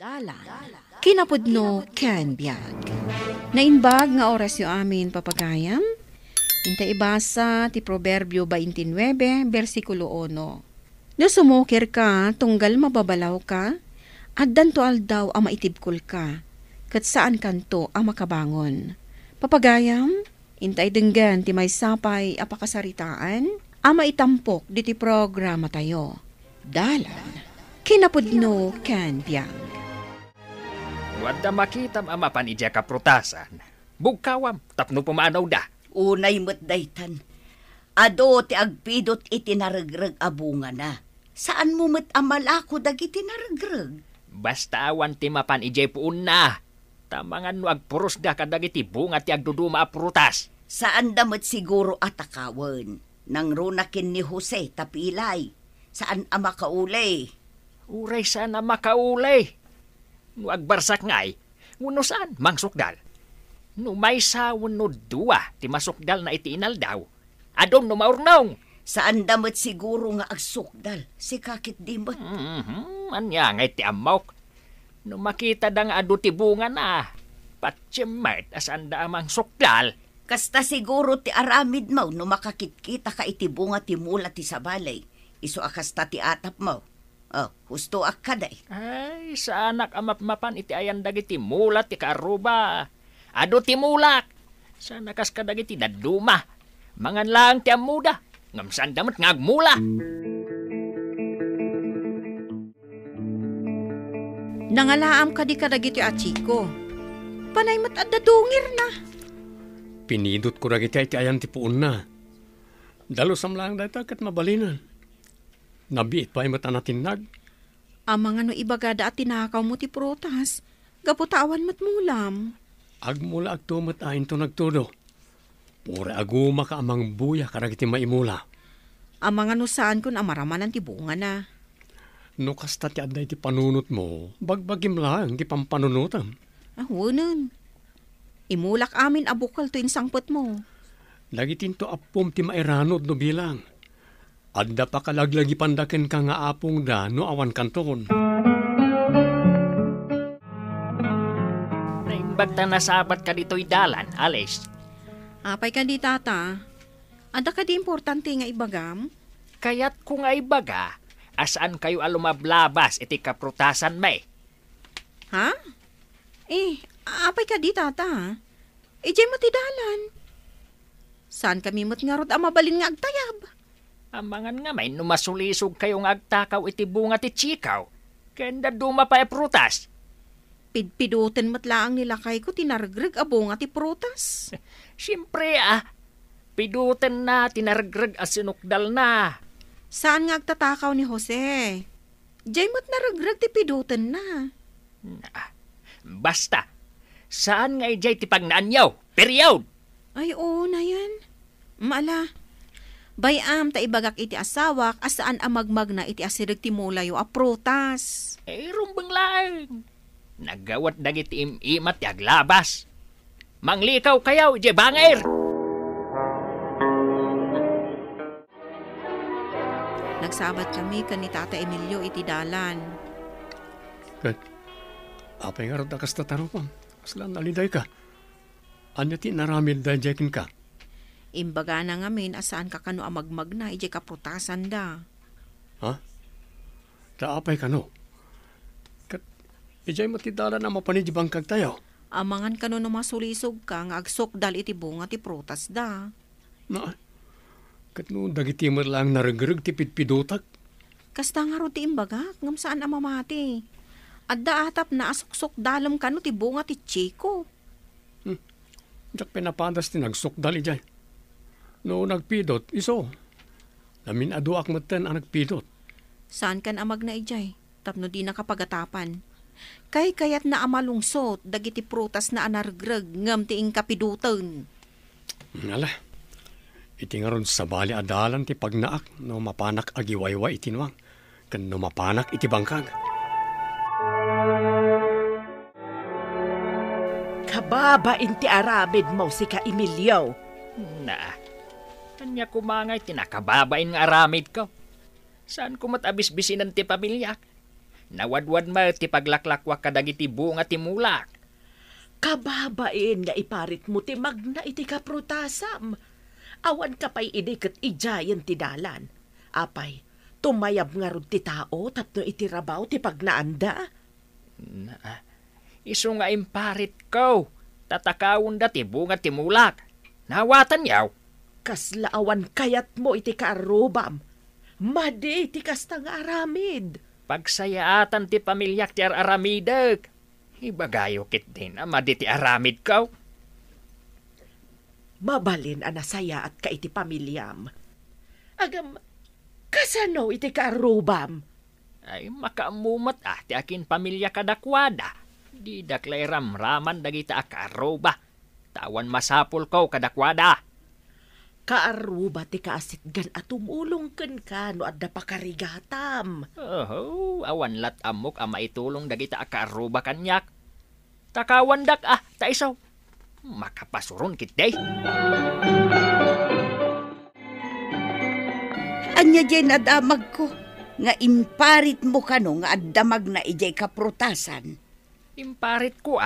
Dalan. Kinapudno ken biag. Nainbag nga oras yu amin papagayam. Inta ibasa ti Proverbio 29, versikulo 1. No sumukir ka, tunggal mababalaw ka, at danto aldaw ang maitibkol ka, kat saan kanto ang makabangon. Papagayam, intay denggan ti may sapay apakasaritaan, ang maitampok di ti programa tayo. Dalan. Kinapudno ken biag. Wadda makitam ang mapanidya ka prutasan. Bugkawam, tapno pumanaw da. Unay mo't daytan. Ado ti agpidot itinaragrag abunga na. Saan mo mo't amalako dag itinaragrag? Basta awan ti mapanidya puun na. Tamangan no agpuros da kadag iti bunga ti agduduma a prutas. Saan damot siguro atakawan? Nang runakin ni Jose tapilay. Saan ang makaulay? Uray sana makaulay. No agbarsak ngay, nguno saan mangsukdal. No may sawon no dua, ti masukdal na iti inal daw. Adom no maurnong. Saan damot siguro nga agsukdal? Si kakit di mo. Anya ngay ti amok. No makita da nga adu ti bunga na. Patsyemert asan da amang sukdal. Kasta siguro ti aramid mo no makakitkita ka iti bunga ti mula ti sabalay. Iso akasta ti atap mo. Oh, husto akaday. Ay, sa anak amap-mapan iti ayan dagiti mulat ti karuba. Ado ti mulak. Sa nakas ka dagiti daduma. Mangan lang ti amuda. Ngamsan damat ngagmula. Nangalaam ka di ka dagiti achiko. Panay mat adadungir na. Pinidot ko dagiti iti ayan ti puun na. Dalusam lang data kat mabalinan. Nabiit pa imot anatinag. Amang ano ibagada at tinakaw mo ti prutas. Gaputawan mat mulam. Agmula agtumat ayin to nagtudo. Pura aguma ka amang buya karag iti maimula. Amang ano saan kun amaramanan ti bunga na. No kasta ti aday ti panunot mo, bagbagim lang ti pampanunutam. Wanan. Imulak amin abukal to insangpot mo. Lagitin to apom ti mairanod no bilang. Adda pa kalaglagi pandaken ka nga apong da no awan kanton. Naimbag ta nasabat ka dito'y dalan, Alice. Apay ka di tata. Ada ka di importante nga ibagam? Kaya't kung ay baga, asaan kayo alumablabas iti kaprutasan may? Ha? Apay ka di tata. Ijay mo ti dalan. Saan kami mo't nga rod ang mabalin nga agtayab? Amangan nga may numasulisog kayong agtakaw iti bunga ti chikaw. Kenda duma pa e prutas. Pidpidutin matlaang nilakay ko tinargreg a bunga ti prutas. Siyempre pidutin na tinargreg a sinukdal na. Saan nga agtatakaw ni Jose? Diyay mo't naragreg ti pidutin na. Basta, saan nga ijay ti pagnaanyaw? Period! Ay oo na yan. Maala. Bayam ta ibagak iti asawak asaan amagmag na iti asirig ti mulayo a prutas. Rumbang lang. Nagawat dagiti im-imat ti aglabas. Manglikaw kayaw, je banger! Nagsabat kami kan ni Tata Emilio iti dalan. Apay nga rod akas tatarupam. Aslan naliday ka. Anya ti naramid da jekin ka. Imbaga na ngamin asaan ka kano amagmag na iti kaprutasan da. Ha? Taapay kano? Ijay matidala na mapanidibang kag tayo. Amangan kano no masulisog ka nga agsokdal iti bunga ti prutas da. Na, kat no dagiti mo lang naragrag ti pitpidutak. Kasta nga ro ti imbaga ngam saan amamati. Adda atap na asuksok dalam kano ti bunga ti chiko. Diyak pinapandas ti nagsokdal ijay. No nagpidot, iso. Namin aduak matan ang nagpidot. Saan kan amag na ijay? Tapno di nakapagatapan. Kayat na amalungsot, dagiti prutas na anargreg, ngam tiing kapidutan. Ngala, iti nga ron sa bali adalan ti pagnaak, no mapanak agiwaywa itinwang, kan no mapanak iti bangkag. Kababa inti arabid mo si ka Emilio. Kanya kumangay tinakababain nga aramid ko. Saan ko matabis-bisinan ti pamilyak? Nawadwad mo ti paglaklakwak kadagiti bunga ti mulak. Kababain nga iparit mo ti magna iti kaprutasam. Awan ka pa'y ket ijayan ti dalan. Apay, tumayab nga rod ti tao tapno iti rabaw ti pagnaanda. Iso nga imparit ko. Tatakawon da ti bunga ti mulak. Nawatan yaw. Kaslaawan kayat mo iti kaarubam. Madi iti kasta nga aramid. Pagsayaatan ti pamilyak ti aramidek. Ibagayo kit din ama di ti aramid ko. Mabalin anasaya at ka iti pamilyam. Agam, kasano iti kaarubam? Ay makaamumat ti akin pamilya kadakwada. Di daklay ramraman dagita akaroba. Tawan masapul ko kadakwada. Kaaruba ti kaasit gan at tumulong ken ka no adda pakarigatam. Awan lat amok maitulong dagita akaroba kanyak. Takawandak taisaw. Makapasuron kit day. Anya jay nadamag ko, nga imparit mo kano nga addamag na ijay kaprutasan. Imparit ko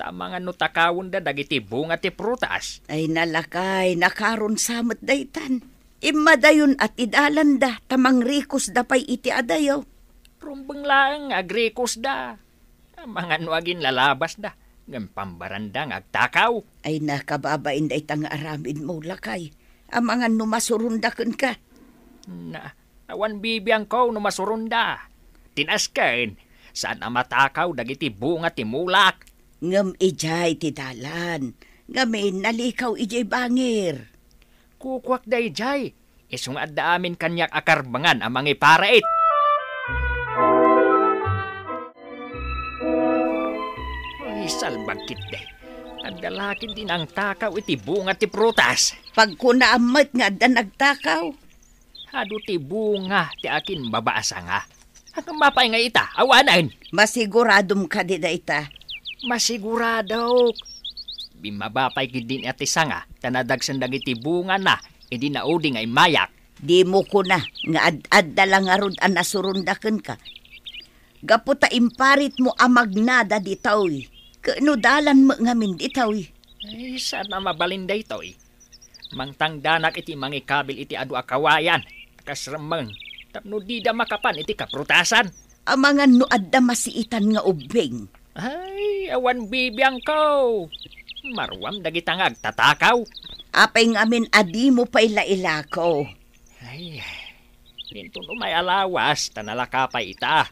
Tama nga no takawon da dagiti bunga ti prutas. Ay nalakay, nakaron samot daytan. Imadayon at idalan da, tamang rikos da pay iti adayaw. Rumbeng lang agrikos da. Mga nuagin lalabas da. Ng pambaranda ng agtakaw. Ay nakababain da itang aramid mo lakay. Ang mga numasurundakan ka. Awan bibiyang ko numasurunda. Tinasken, saan matakaw dagiti bunga ti mulak. Ngam ijay ti dalan. Ngamin nalikaw ijay bangir. Kukwak da ijay. Isung adda amin kanyak akarbangan amang iparait. Salbagkit day. Agdalakin din ang takaw iti bunga ti prutas. Pag kunaamat nga da nagtakaw. Hado ti bunga ti akin babaasa nga. Hanggang mapay nga ita, awanan. Masiguradom ka di da ita. Masigurado. Bimabapay kidin ati sanga, tanadagsan dagiti bunga na, edi naudi nga imayak. Di mo ko na, nga ad-ad da lang arod ang nasurundakan ka. Gaputa imparit mo amagnada di taoy. Kano dalan mo ngamin di taoy. Ay, sana mabalinda ito Mangtangdanak iti mangikabil iti adu akawayan. Kasramang, tapno di da makapan iti kaprutasan. Ang mga nuad da masiitan nga ubing. Ay, awan bibiyang ko. Marwam dagitang agtatakaw. Apay ngamin adi mo pa'y lailakaw. Ay, nito no may alawas, tanalakapay ita.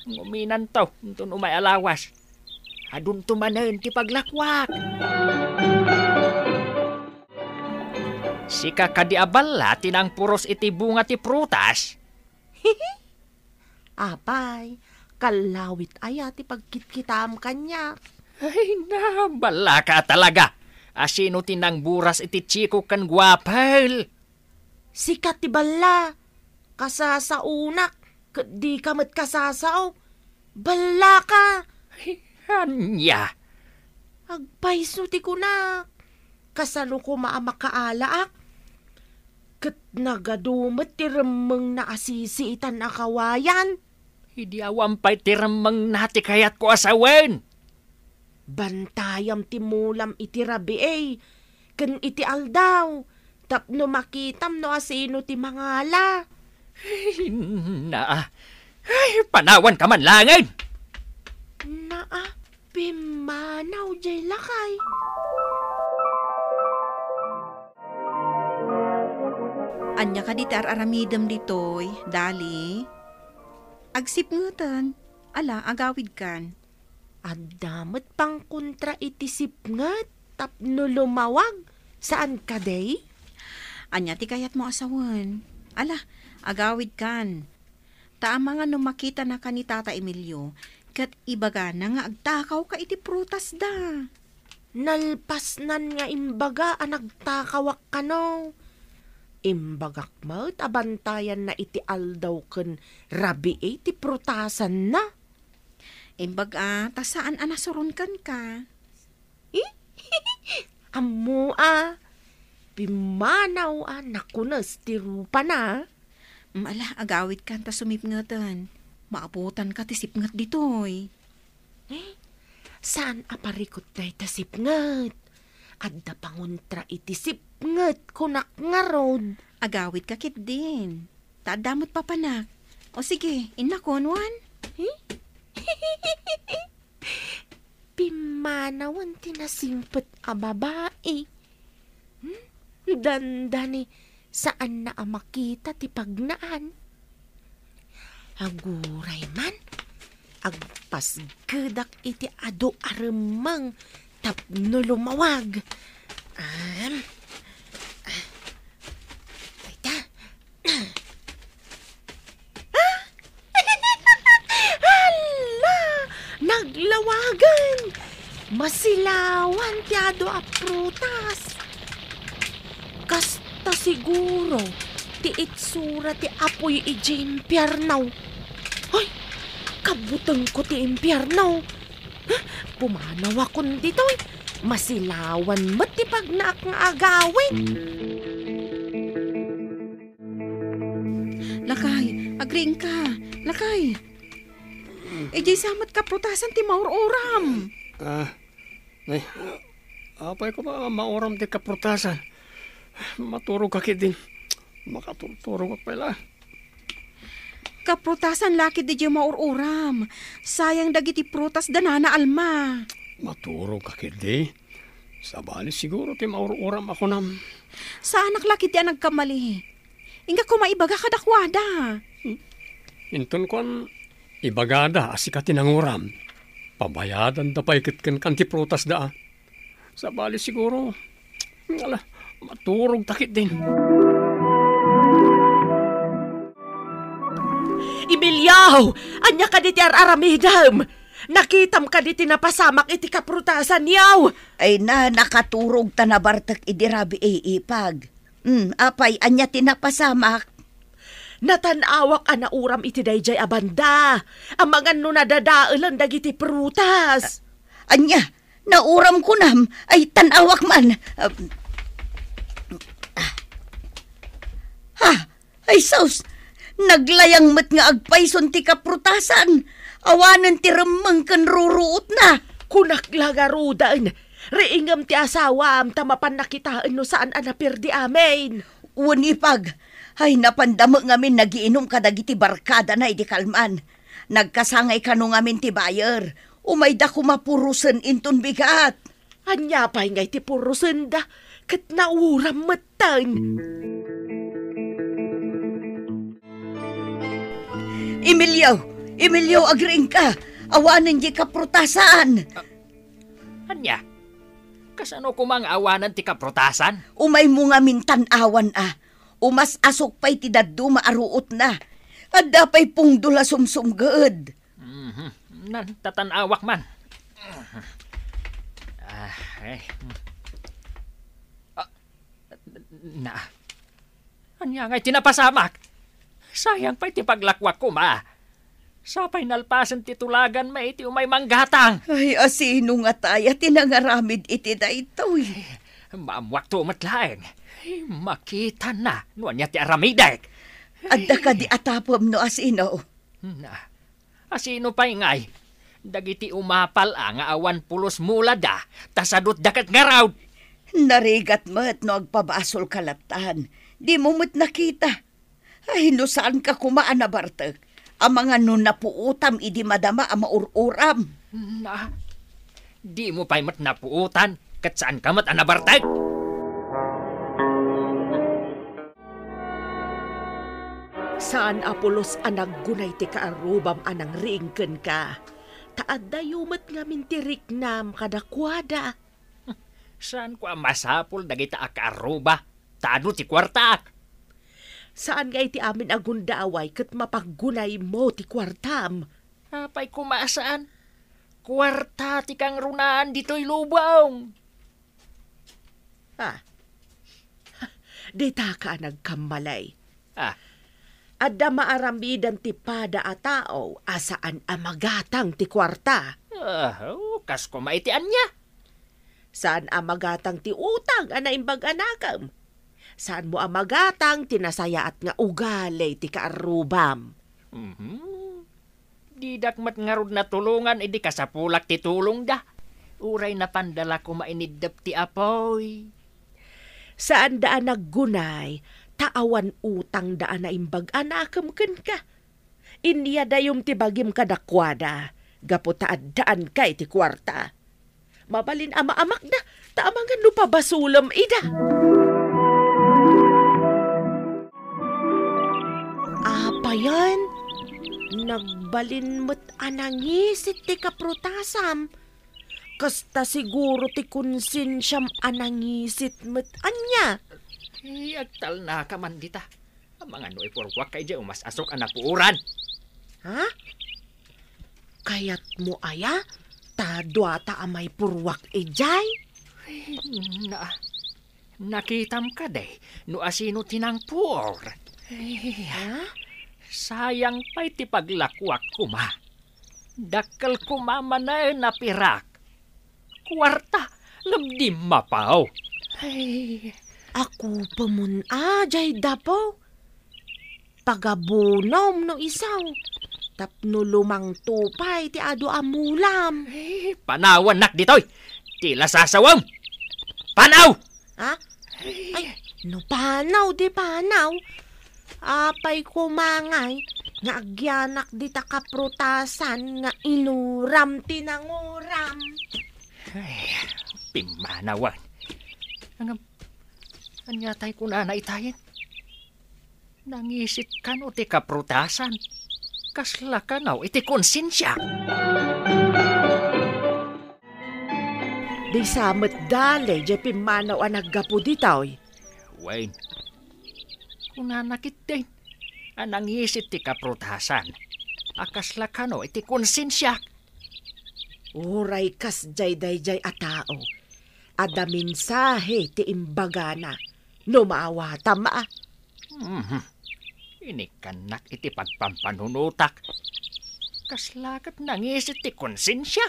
Nguminan to, nito no may alawas. Adun tumanen ti paglakwak. Sika kadiabala tinang puros iti bunga ti prutas. Apay, kalawit ti pagkitkitam kanya. Ay na, bala ka talaga. Asino tinang buras iti chiko kan guwapal. Sikat ti bala. Kasasaunak. Di ka mat kasasaw. Bala ka. Anya. Agpaiso ti kunak. Kasano ko maamakaalak. Kat nagadumat ti remeng na asisiitan na kawayan. Hindi awampay ti remeng nati kayat ko asawen. Bantayam ti mulam iti rabi ken iti aldaw. Tapno makitam no asino ti mangala. Ay, panawan ka man langin. Pimanaw jay lakay. Anya ka ditar aramidem ditoy, dali. Agsip ngutan, ala agawid kan. Adamat pang kontra iti sipngat, tapno lumawag. Saan ka day? Anya ti kayat mo asawan. Ala, agawid kan. Taama nga nung makita na ka ni Tata Emilio, kat ibaga na nga agtakaw ka iti prutas da. Nalpasnan nga imbaga nagtakawak ka no. Imbagak mo't abantayan na iti aldaw ken rabi iti prutasan na. Imbaga, tasaan anasurun kan ka. Ammo pimanaw nakunas ti rupa na. Ala, agawid kan ta sumipngatan. Maabutan ka tisipngat ditoy. Saan aparikot na itasipngat? Adda panguntra itisipngat kunak nga rod. Agawid ka kit din. Tadamot pa panak. O sige, inakonwan. Pimanawan tinasimpet a babae. Dandani saan na makita ti pagnaan. Aguray man, agpasgedak iti ado aremang tapno lumawag. Wait. Hala! Naglawagan! Masilawan ti ado a prutas. Kasta siguro ti itsura ti apoy iji impyernaw. Ay, kabutang ko ti impyernaw. Pumanaw akong dito'y. Masilawan mo't ti pagnaak nga agawin. Lakay, agring ka. Lakay. Ejay samat ka prutasan ti maur-uram. Apay ko ba mauram ti kaprutasan? Maturog ka din. Makaturog ka pala. Kaprutasan laki di maur-uram. Sayang dagiti prutas danana alma. Maturog ka di. Sabali siguro ti maururam ako nam. Sa anak laki di nagkamali. Inga ko maibaga kadakwada. Inton kon ibagada asika tinanguram. Pabayadan da pa ikitkan kanti prutas da. Sabali siguro. Ngala, maturog takit din. Emilio! Anya ka di ti aramidam! Nakitam ka di tinapasamak iti kaprutasan yaw! Ay nakaturog ta na bartak idirabi ipag. Apay, anya tinapasamak. Natanawak na uram iti dayjay abanda. Ang mga nadadaalan dagiti prutas. Anya, nauram ko nam, ay tanawak man. Ay saus, naglayang mat nga agpayson ti kaprutasan. Awanan ti remeng ken ruruot na. Kunak lagarudan. Reingam ti asawam tamapan nakitaan no saan anapirdi amin. Unipag, ay napandamo ngamin nagiinom kadagiti barkada na idi kalman. Nagkasangay kanu ngamin ti bayer. Umayda kumapurusen inton bigat. Anya pa'y ngay ti purusen da. Kat nauram matan. Emilio, agring ka. Awanan di kaprutasan. Anya, kasano kumang awanan ti kaprutasan? Umay mo nga mintan-awan Umas asok pa'y ti daddo maaruot na. Adda pa'y pungdula sumsumgad. Tatanawak man. Anya nga'y tinapasamak. Sayang pa'y ti paglakwak ko, ma. Sapay nalpasan ti tulagan ma iti umay manggatang. Ay, asino nga taya tinangaramid iti da ito Maamwak to matlaeng. Makita na, nuan niya ti aramidek. Adda ka di atapom no asino. Asino pa'y ngay. Dagiti umapal nga awan pulos mula da, tasadot dakat ngaraw. Narigat mo't no agpabasol kalaptan. Di mo mo't nakita. Ay, no saan ka kumaan na bartek? Ang mga nun napuutam, idi madama ang maururam. Di mo pa'y mat napuutan, kat saan ka mat anabartag? Saan apulos anag gunay ti kaarubam anang ringken ka? Taaddayo mat nga mintirik nam kadakwada. Saan ko ang masapol dagita akaruba? Taano ti kwartaak? Saan nga iti amin agundaway kat mapaggunay mo ti kwartam? Apay kumasaan? Kwarta ti kang runaan dito'y lubong. Dita ka nagkamalay. Adda maaramidan ti pada a tao asaan amagatang ti kwarta. Kas ko maitian niya. Saan amagatang ti utang anaimbag anakam? Saan mo amagatang tinasayaat nga ugalay ti kaarubam? Di dakmat ngarod na tulungan, idi kasapulak ti tulong da. Uray na pandala ko mainidap ti apoy. Saan daan naggunay, taawan utang daan na imbag anakam ka. Inya dayom ti bagim kadakwada, gapo taadaan kay ti kwarta. Mabalin ama-amak da, taamangan lupabasulam ida. Apa yan? Nagbalin mo't anangisit ti kaprutasam. Kasta siguro ti konsensyam anangisit mo't anya. Agtal na ka man dita. Ang mga noy purwak kay di umas asok ang napuuran. Ha? Kayat mo aya? Tadwata amay purwak ejay? Nakitam ka day, no asino tinangpur. Ha? Sayang pa'y ti paglakwak kuma. Dakkel kuma manay na pirak. Kwarta, labdi mapaw. Ako pamun jay dapo. Pagabunom no isaw. Tapno lumang tupay ti ado amulam. Panawan nak ditoy. Tila sasawam. Panaw! Ha? Ay, no panaw di panaw. Apay kumangay, nga agyanak di takaprutasan, nga inuram tinanguram. Ay, pimanawan. Anyatay ko na naitayin. Nangisit ka no ti kaprutasan. Kasla ka naw iti konsensya. Di samet dali, di pimanaw ang naggapo ditaw. Wayne. Kung nanakit din, anang isit ti kaprutasan. Akasla ka no, iti konsensya. Uray kas jay a tao. Ada mensahe ti imbagana. No maawata maa. Inikanak iti pagpampanunutak. Kaslakat nang isit ti konsensya.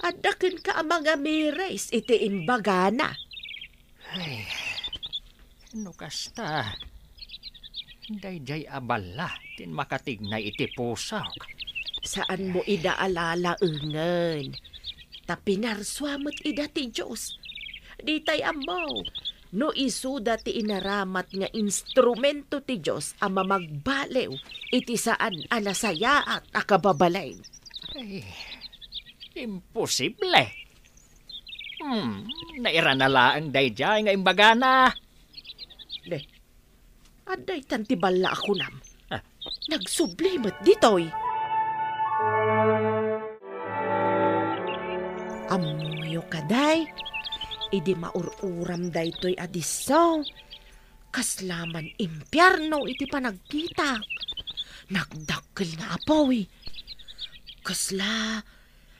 Adakin ka ang mga mires iti imbagana. Ay, no kasta... Dayjay abala, tin makatignay iti pusak. Saan mo idaalala ungan? Tapinarswamot ida ti Diyos. Di tay amaw, no isuda ti inaramat nga instrumento ti Diyos ama magbalew, iti saan anasaya at akababalay. Ay, imposible. Naira na laang dayjay nga imbagana. Aday tantibala ako nam. Nagsublimot ditoy. Amuyo kaday. Idi maururam daytoy adisaw. Kaslaman impyerno iti panagkita. Nagdakkel nga apoy. Kasla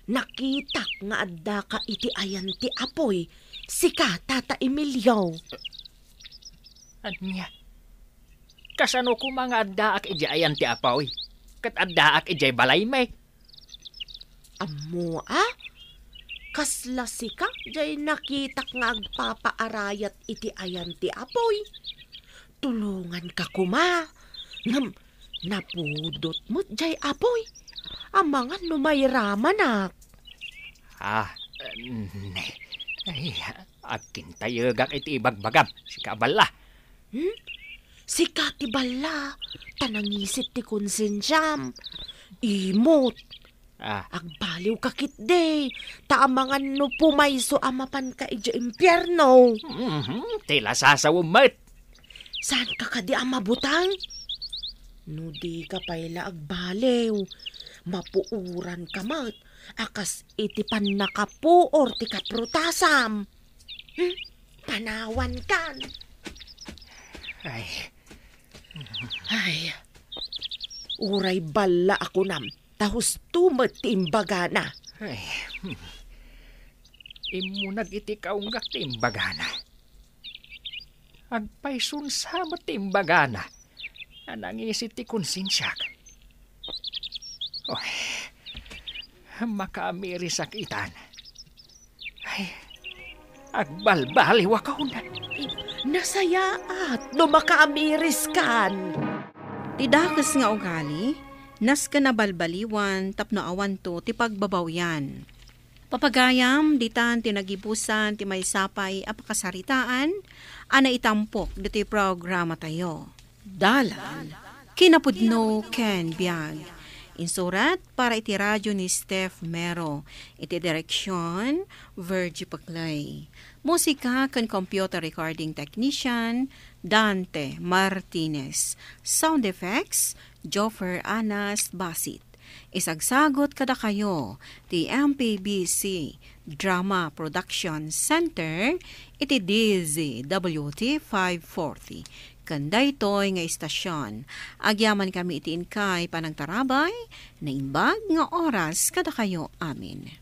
nakitak nga adda ka iti ayan ti apoy. Sika Tata Emilio. Anya? Kasano ko mga addaak ijay ayan ti apaw. Kat addaak ijay balay may. Amo kasla sika jay nakitak nga agpapaarayat iti ayan ti apoy. Tulungan ka kuma. Napudot mo't jay apoy. Amangan numayraman ak. Ay, akin tayagak iti ibagbagam. Sika bala. Si Kati Bala, tanangisit ti konsensyam. Imot. Agbaliw kakit day. Taamangan no pumayso amapan ka ija impyerno. Tila sasawumat. Saan ka kadi amabutang? No di ka payla agbaliw. Mapuuran ka mat. Akas iti panakapuor ti kaprutasam. Panawan kan. Ay, uray bala ako nam, tahos tumat timbagana. Imunag iti kaunggak timbagana. Agpaisun sama timbagana. Anangisit ti konsensyak. Makamiri sakitan. Ay, agbalbaliw ako na. Nasayaat no makaamiris kan. Tidakas nga ugali, Nas ka nabalbaliwan, tapno awan to, ti pagbabawyan. Papagayam, ditan tinagibusan, ti may sapay, apakasaritaan, ana itampok, diti programa tayo. Dalan, kinapudno ken biag. Insurat para iti radyo ni Steph Mero. Iti direksyon, Virgie Paclay. Musika kan computer recording technician, Dante Martinez. Sound effects, Joffer Anas Basit. Isagsagot kada kayo, ti MPBC Drama Production Center, iti DZWT 540. Kanday toy nga istasyon. Agyaman kami iti inkay panagtarabay, na imbag nga oras kada kayo amin.